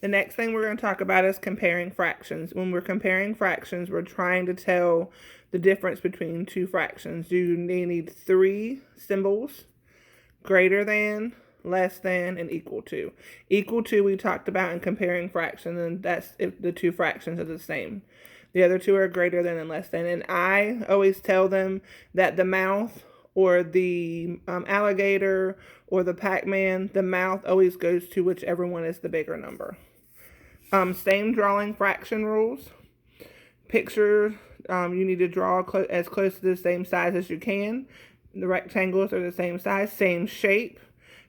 The next thing we're going to talk about is comparing fractions. When we're comparing fractions, we're trying to tell the difference between two fractions. You need three symbols: greater than, less than, and equal to. Equal to we talked about in comparing fractions, and that's if the two fractions are the same. The other two are greater than and less than. And I always tell them that the mouth or the alligator or the Pac-Man, the mouth always goes to whichever one is the bigger number. Same drawing fraction rules. Picture, you need to draw as close to the same size as you can. The rectangles are the same size, same shape.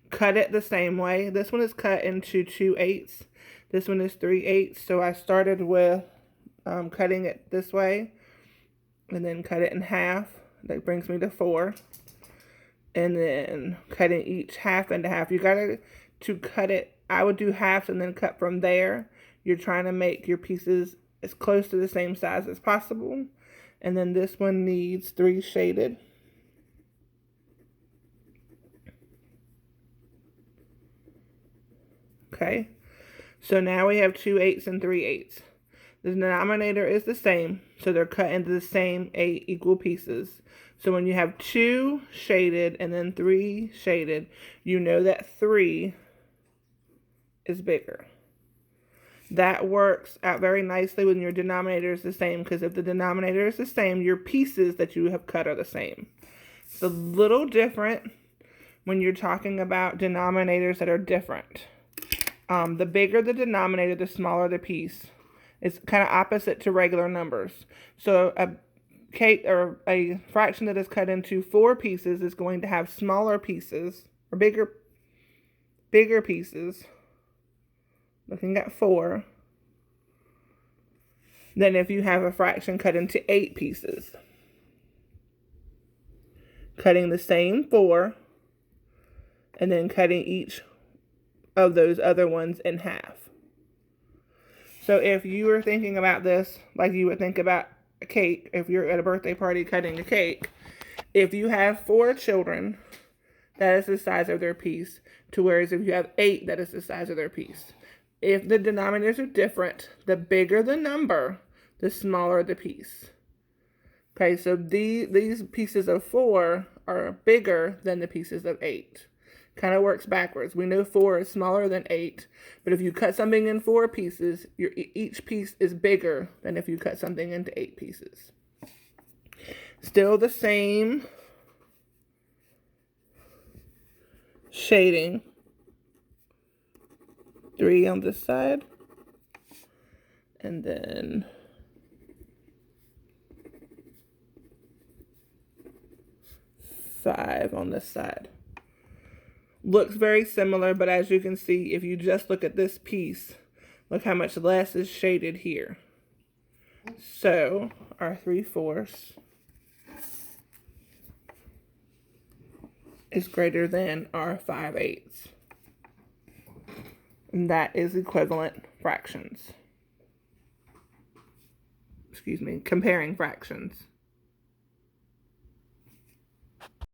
Cut it the same way. This one is cut into 2/8. This one is 3/8. So I started with cutting it this way and then cut it in half. That brings me to 4. And then cutting each half into half. You gotta to cut it. I would do halves and then cut from there. You're trying to make your pieces as close to the same size as possible. And then this one needs 3 shaded. Okay, so now we have 2/8 and 3/8. The denominator is the same, so they're cut into the same 8 equal pieces. So when you have 2 shaded and then 3 shaded, you know that 3 is bigger. That works out very nicely when your denominator is the same, because if the denominator is the same, your pieces that you have cut are the same. It's a little different when you're talking about denominators that are different. The bigger the denominator, the smaller the piece. It's kind of opposite to regular numbers. So a cake or a fraction that is cut into 4 pieces is going to have smaller pieces or bigger pieces. Looking at 4. Than if you have a fraction cut into 8 pieces. Cutting the same 4 and then cutting each of those other ones in half. So if you were thinking about this like you would think about a cake, if you're at a birthday party cutting a cake, if you have 4 children, that is the size of their piece, to whereas if you have 8, that is the size of their piece. If the denominators are different, the bigger the number, the smaller the piece. Okay, so these pieces of 4 are bigger than the pieces of 8. Kind of works backwards. We know 4 is smaller than 8, but if you cut something in 4 pieces, each piece is bigger than if you cut something into 8 pieces. Still the same shading. 3 on this side, and then 5 on this side. Looks very similar, but as you can see, if you just look at this piece, look how much less is shaded here. So our 3/4 is greater than our 5/8. And that is equivalent fractions. Excuse me, comparing fractions.